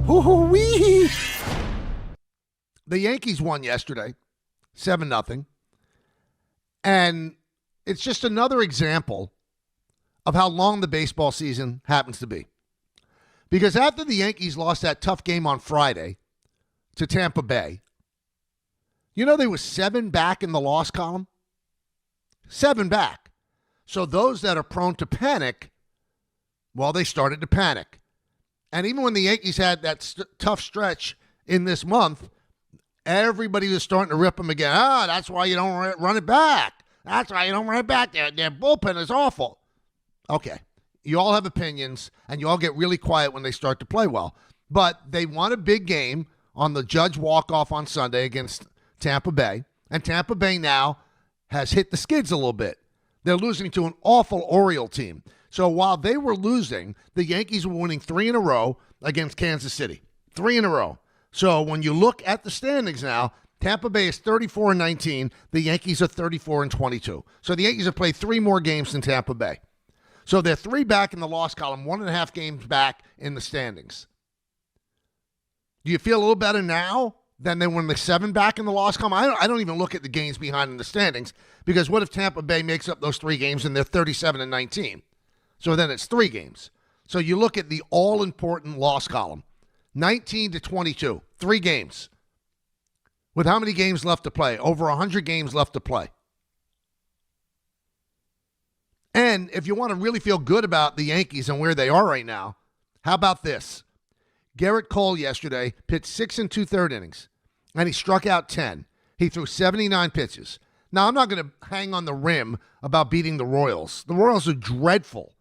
Hoo-hoo-wee. The Yankees won yesterday, 7-0. And it's just another example of how long the baseball season happens to be. Because after the Yankees lost that tough game on Friday to Tampa Bay, you know they were 7 back in the loss column? 7 back. So those that are prone to panic, well, they started to panic. And even when the Yankees had that tough stretch in this month, everybody was starting to rip them again. That's why you don't run it back. That's why you don't run it back. Their bullpen is awful. Okay, you all have opinions, and you all get really quiet when they start to play well. But they won a big game on the Judge walk-off on Sunday against Tampa Bay, and Tampa Bay now has hit the skids a little bit. They're losing to an awful Oriole team. So while they were losing, the Yankees were winning 3 in a row against Kansas City. 3 in a row. So when you look at the standings now, Tampa Bay is 34-19. The Yankees are 34-22. So the Yankees have played 3 more games than Tampa Bay. So they're 3 back in the loss column, 1.5 games back in the standings. Do you feel a little better now than when they're 7 back in the loss column? I don't even look at the games behind in the standings, because what if Tampa Bay makes up those 3 games and they're 37-19? So then it's 3 games. So you look at the all-important loss column, 19-22, 3 games. With how many games left to play? Over 100 games left to play. And if you want to really feel good about the Yankees and where they are right now, how about this? Garrett Cole yesterday pitched 6 2/3 innings, and he struck out 10. He threw 79 pitches. Now, I'm not going to hang on the rim about beating the Royals. The Royals are dreadful.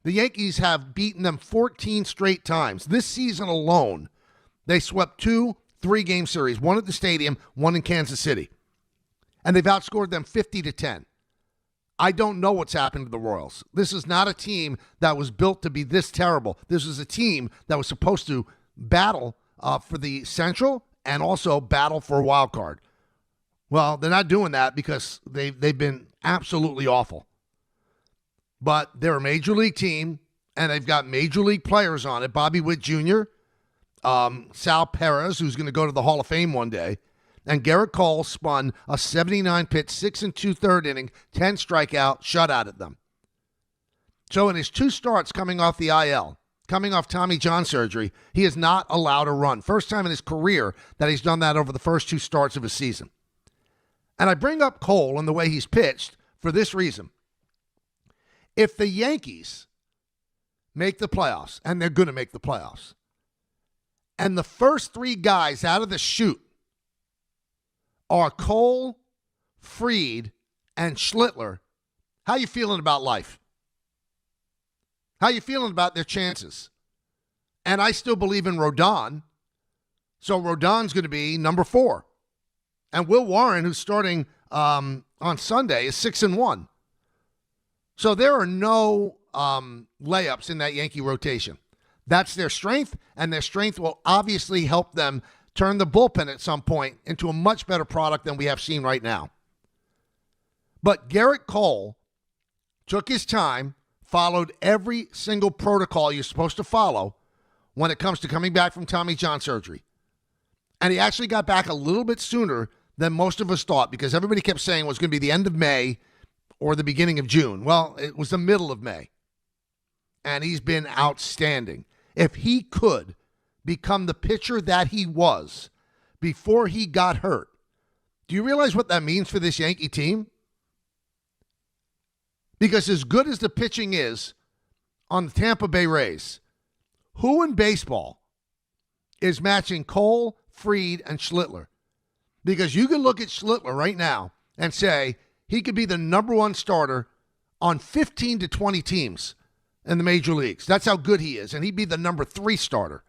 The Yankees have beaten them 14 straight times. This season alone, they swept 2 3-game series, one at the stadium, one in Kansas City. And they've outscored them 50-10. I don't know what's happened to the Royals. This is not a team that was built to be this terrible. This is a team that was supposed to battle for the Central and also battle for a wild card. Well, they're not doing that because they've been absolutely awful. But they're a major league team, and they've got major league players on it. Bobby Witt Jr., Sal Perez, who's going to go to the Hall of Fame one day, and Garrett Cole spun a 79-pitch, 6 2/3 inning, 10 strikeout shutout at them. So in his 2 starts coming off the IL, coming off Tommy John surgery, he is not allowed to run. First time in his career that he's done that over the first 2 starts of his season. And I bring up Cole and the way he's pitched for this reason. If the Yankees make the playoffs, and they're going to make the playoffs, and the first 3 guys out of the chute are Cole, Fried, and Schlittler, how you feeling about life? How you feeling about their chances? And I still believe in Rodon, so Rodon's going to be number 4. And Will Warren, who's starting on Sunday, is 6-1. So there are no layups in that Yankee rotation. That's their strength, and their strength will obviously help them turn the bullpen at some point into a much better product than we have seen right now. But Garrett Cole took his time, followed every single protocol you're supposed to follow when it comes to coming back from Tommy John surgery. And he actually got back a little bit sooner than most of us thought, because everybody kept saying it was going to be the end of May or the beginning of June. Well, it was the middle of May. And he's been outstanding. If he could become the pitcher that he was before he got hurt, do you realize what that means for this Yankee team? Because as good as the pitching is on the Tampa Bay Rays, who in baseball is matching Cole, Fried, and Schlittler? Because you can look at Schlittler right now and say he could be the number 1 starter on 15 to 20 teams in the major leagues. That's how good he is. And he'd be the number 3 starter.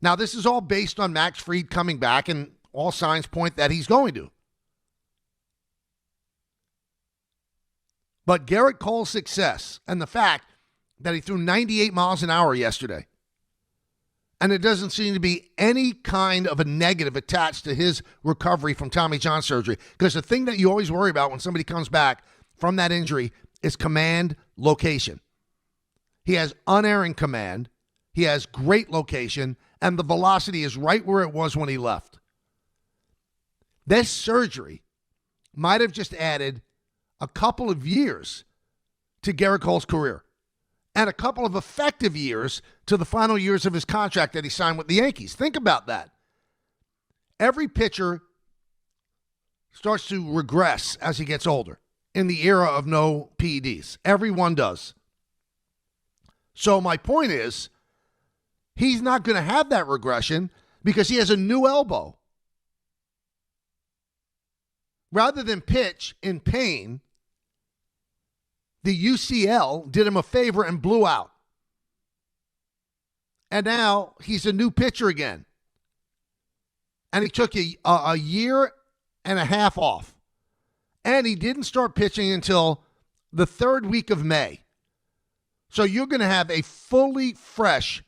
Now, this is all based on Max Fried coming back, and all signs point that he's going to. But Garrett Cole's success and the fact that he threw 98 miles an hour yesterday, and there doesn't seem to be any kind of a negative attached to his recovery from Tommy John surgery, because the thing that you always worry about when somebody comes back from that injury is command location. He has unerring command. He has great location, and the velocity is right where it was when he left. This surgery might have just added a couple of years to Gerrit Cole's career and a couple of effective years to the final years of his contract that he signed with the Yankees. Think about that. Every pitcher starts to regress as he gets older in the era of no PEDs. Everyone does. So my point is, he's not going to have that regression because he has a new elbow. Rather than pitch in pain, the UCL did him a favor and blew out. And now he's a new pitcher again. And he took a year and a half off. And he didn't start pitching until the third week of May. So you're going to have a fully fresh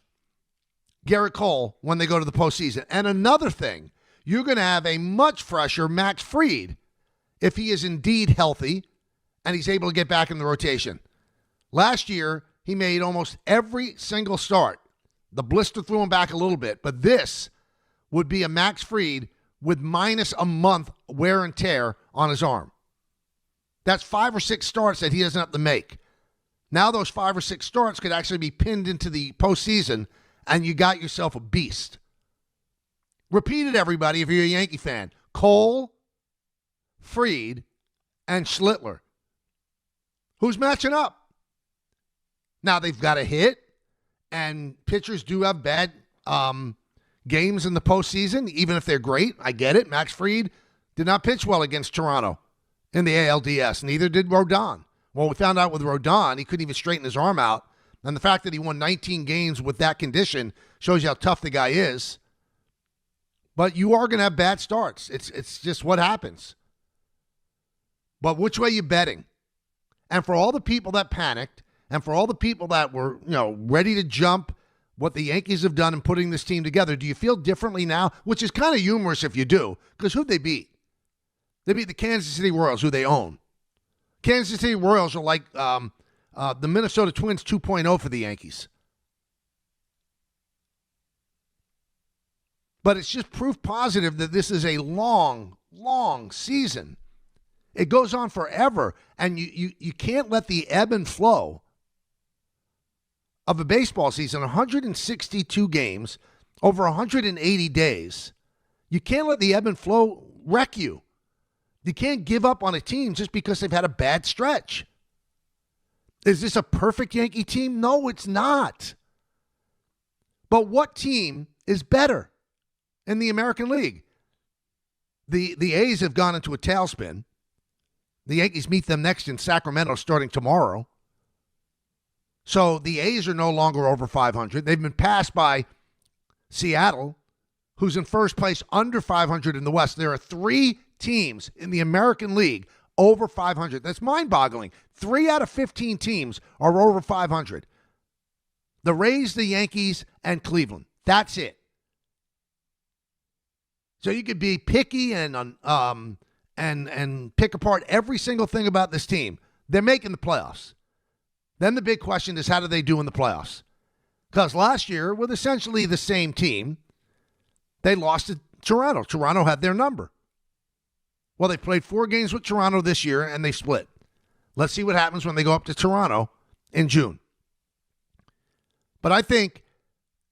Gerrit Cole when they go to the postseason. And another thing, you're going to have a much fresher Max Fried if he is indeed healthy and he's able to get back in the rotation. Last year, he made almost every single start. The blister threw him back a little bit, but this would be a Max Fried with minus a month wear and tear on his arm. That's 5 or 6 starts that he doesn't have to make. Now those 5 or 6 starts could actually be pinned into the postseason, and you got yourself a beast. Repeat it, everybody, if you're a Yankee fan. Cole, Fried, and Schlittler. Who's matching up? Now, they've got to hit, and pitchers do have bad games in the postseason, even if they're great. I get it. Max Fried did not pitch well against Toronto in the ALDS. Neither did Rodon. Well, we found out with Rodon, he couldn't even straighten his arm out. And the fact that he won 19 games with that condition shows you how tough the guy is. But you are going to have bad starts. It's just what happens. But which way are you betting? And for all the people that panicked, and for all the people that were, ready to jump what the Yankees have done in putting this team together, do you feel differently now? Which is kind of humorous if you do, because who'd they beat? They beat the Kansas City Royals, who they own. Kansas City Royals are like the Minnesota Twins 2.0 for the Yankees. But it's just proof positive that this is a long, long season. It goes on forever, and you can't let the ebb and flow of a baseball season, 162 games, over 180 days. You can't let the ebb and flow wreck you. You can't give up on a team just because they've had a bad stretch. Is this a perfect Yankee team? No, it's not. But what team is better in the American League? The A's have gone into a tailspin. The Yankees meet them next in Sacramento starting tomorrow. So the A's are no longer over 500. They've been passed by Seattle, who's in first place under 500 in the West. There are 3 teams in the American League over 500. That's mind-boggling. 3 out of 15 teams are over 500. The Rays, the Yankees, and Cleveland. That's it. So you could be picky and pick apart every single thing about this team. They're making the playoffs. Then the big question is, how do they do in the playoffs? Because last year, with essentially the same team, they lost to Toronto. Toronto had their number. Well, they played 4 games with Toronto this year, and they split. Let's see what happens when they go up to Toronto in June. But I think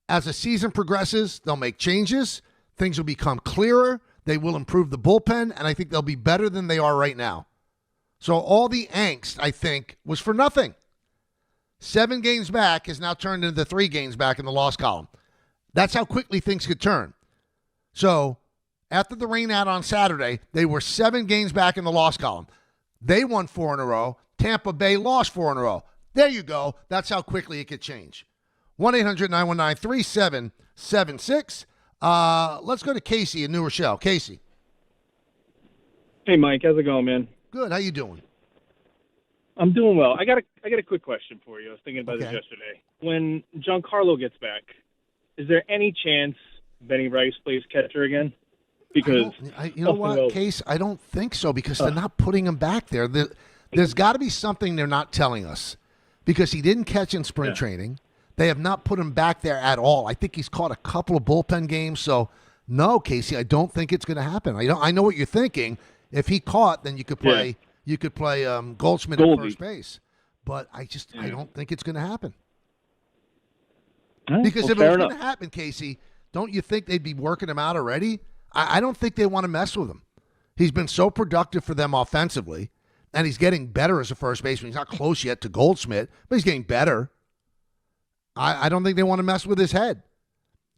as the season progresses, they'll make changes. Things will become clearer. They will improve the bullpen, and I think they'll be better than they are right now. So all the angst, I think, was for nothing. 7 games back is now turned into 3 games back in the loss column. That's how quickly things could turn. So after the rain out on Saturday, they were 7 games back in the loss column. They won 4 in a row. Tampa Bay lost 4 in a row. There you go. That's how quickly it could change. 1-800-919-3776. Let's go to Casey in New Rochelle. Casey. Hey, Mike. How's it going, man? Good. How you doing? I'm doing well. I got a quick question for you. I was thinking about this yesterday. When Giancarlo gets back, is there any chance Benny Rice plays catcher again? Because you know what, Case? I don't think so because they're not putting him back there. There's got to be something they're not telling us because he didn't catch in spring training. They have not put him back there at all. I think he's caught a couple of bullpen games. So, no, Casey, I don't think it's going to happen. I know what you're thinking. If he caught, then you could play Goldschmidt at first base. But I don't think it's going to happen. Because if it was going to happen, Casey, don't you think they'd be working him out already? I don't think they want to mess with him. He's been so productive for them offensively, and he's getting better as a first baseman. He's not close yet to Goldschmidt, but he's getting better. I don't think they want to mess with his head.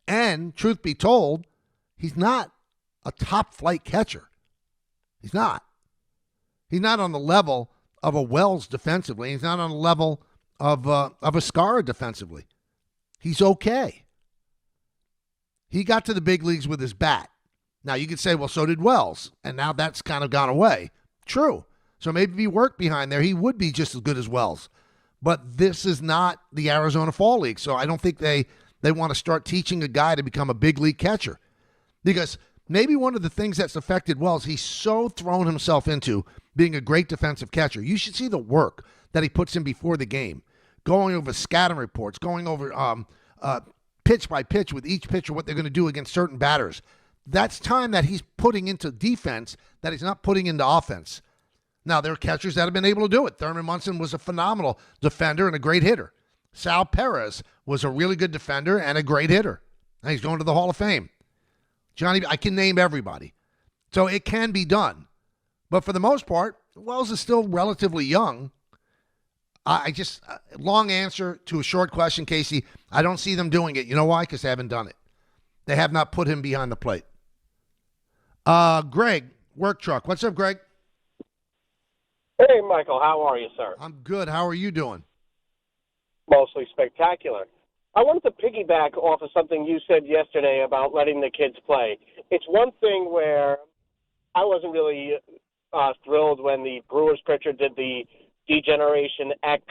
And, truth be told, he's not a top-flight catcher. He's not. He's not on the level of a Wells defensively. He's not on the level of a Skara defensively. He's okay. He got to the big leagues with his bat. Now, you could say, well, so did Wells, and now that's kind of gone away. True. So maybe if he worked behind there, he would be just as good as Wells. But this is not the Arizona Fall League, so I don't think they want to start teaching a guy to become a big league catcher. Because maybe one of the things that's affected Wells, he's so thrown himself into being a great defensive catcher. You should see the work that he puts in before the game, going over scouting reports, going over pitch by pitch with each pitcher, what they're going to do against certain batters. That's time that he's putting into defense that he's not putting into offense. Now, there are catchers that have been able to do it. Thurman Munson was a phenomenal defender and a great hitter. Sal Perez was a really good defender and a great hitter. And he's going to the Hall of Fame. Johnny, I can name everybody. So it can be done. But for the most part, Wells is still relatively young. Long answer to a short question, Casey, I don't see them doing it. You know why? Because they haven't done it. They have not put him behind the plate. Greg, Work Truck. What's up, Greg? Hey, Michael. How are you, sir? I'm good. How are you doing? Mostly spectacular. I wanted to piggyback off of something you said yesterday about letting the kids play. It's one thing where I wasn't really thrilled when the Brewers pitcher did the Degeneration X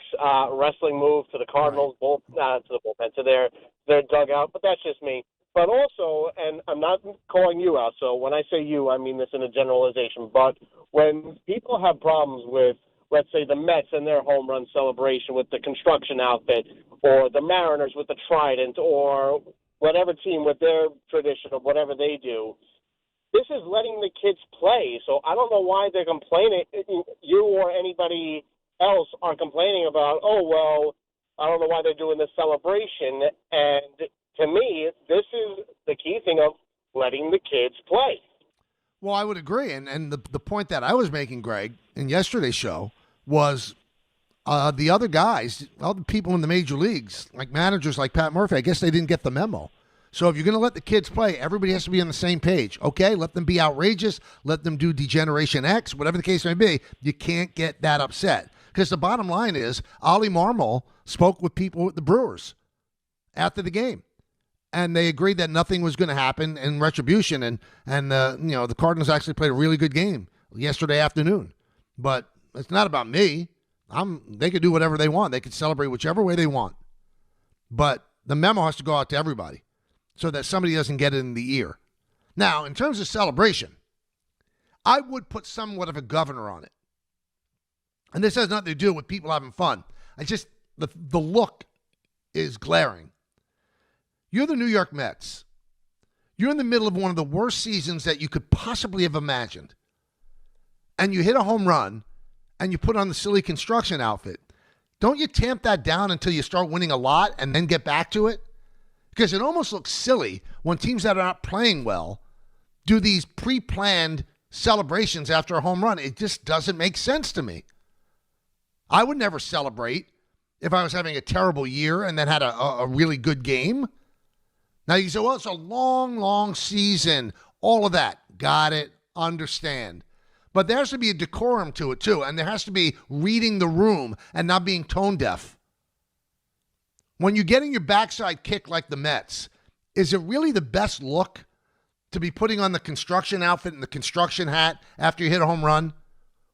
wrestling move to the Cardinals, to the bullpen, to their dugout, but that's just me. But also, and I'm not calling you out, so when I say you, I mean this in a generalization, but when people have problems with, let's say, the Mets and their home run celebration with the construction outfit, or the Mariners with the Trident, or whatever team with their tradition of whatever they do, this is letting the kids play. So I don't know why they're complaining. You or anybody else are complaining about, oh, well, I don't know why they're doing this celebration. And to me, this is the key thing of letting the kids play. Well, I would agree. And the point that I was making, Greg, in yesterday's show was the other guys, all the people in the major leagues, like managers like Pat Murphy, I guess they didn't get the memo. So if you're going to let the kids play, everybody has to be on the same page. Okay, let them be outrageous. Let them do Degeneration X, whatever the case may be. You can't get that upset. Because the bottom line is, Ollie Marmol spoke with people with the Brewers after the game. And they agreed that nothing was going to happen in retribution. And the Cardinals actually played a really good game yesterday afternoon. But it's not about me. They could do whatever they want. They could celebrate whichever way they want. But the memo has to go out to everybody so that somebody doesn't get it in the ear. Now, in terms of celebration, I would put somewhat of a governor on it. And this has nothing to do with people having fun. The look is glaring. You're the New York Mets. You're in the middle of one of the worst seasons that you could possibly have imagined. And you hit a home run, and you put on the silly construction outfit. Don't you tamp that down until you start winning a lot and then get back to it? Because it almost looks silly when teams that are not playing well do these pre-planned celebrations after a home run. It just doesn't make sense to me. I would never celebrate if I was having a terrible year and then had a really good game. Now you say, well, it's a long, long season. All of that. Got it. Understand. But there has to be a decorum to it, too. And there has to be reading the room and not being tone deaf. When you're getting your backside kicked like the Mets, is it really the best look to be putting on the construction outfit and the construction hat after you hit a home run?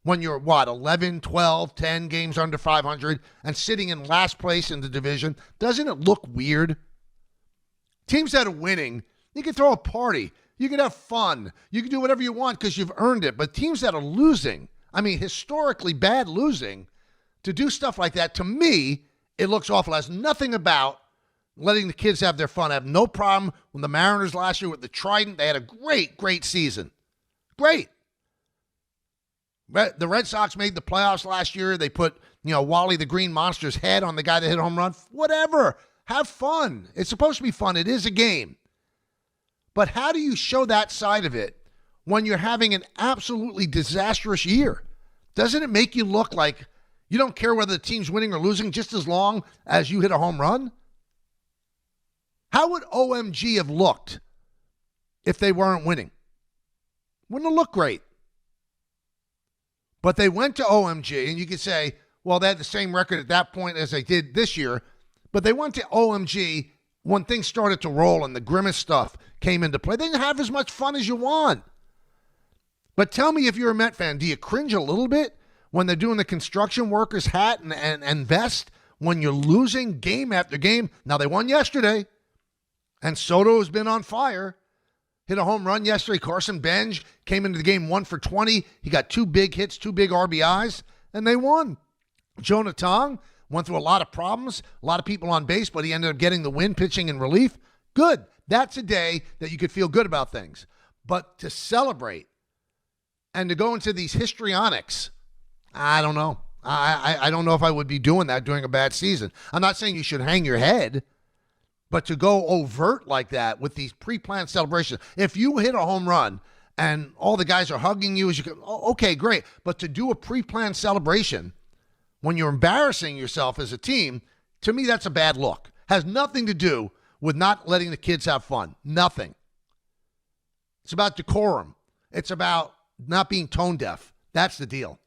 When you're, 11, 12, 10 games under 500 and sitting in last place in the division? Doesn't it look weird? Teams that are winning, you can throw a party. You can have fun. You can do whatever you want because you've earned it. But teams that are losing, historically bad losing, to do stuff like that, to me, it looks awful. It has nothing about letting the kids have their fun. I have no problem with the Mariners last year with the Trident. They had a great, great season. Great. The Red Sox made the playoffs last year. They put, Wally the Green Monster's head on the guy that hit a home run. Whatever. Have fun. It's supposed to be fun. It is a game. But how do you show that side of it when you're having an absolutely disastrous year? Doesn't it make you look like you don't care whether the team's winning or losing just as long as you hit a home run? How would OMG have looked if they weren't winning? Wouldn't have looked great. But they went to OMG, and you could say, well, they had the same record at that point as they did this year. But they went to OMG when things started to roll and the Grimace stuff came into play. They didn't have as much fun as you want. But tell me, if you're a Met fan, do you cringe a little bit when they're doing the construction worker's hat and vest when you're losing game after game? Now, they won yesterday, and Soto has been on fire. Hit a home run yesterday. Carson Benj came into the game 1 for 20. He got 2 big hits, 2 big RBIs, and they won. Jonah Tong went through a lot of problems, a lot of people on base, but he ended up getting the win, pitching in relief. Good. That's a day that you could feel good about things. But to celebrate and to go into these histrionics, I don't know. I don't know if I would be doing that during a bad season. I'm not saying you should hang your head, but to go overt like that with these pre-planned celebrations, if you hit a home run and all the guys are hugging you as you go, okay, great. But to do a pre-planned celebration when you're embarrassing yourself as a team, to me, that's a bad look. Has nothing to do with not letting the kids have fun. Nothing. It's about decorum. It's about not being tone deaf. That's the deal.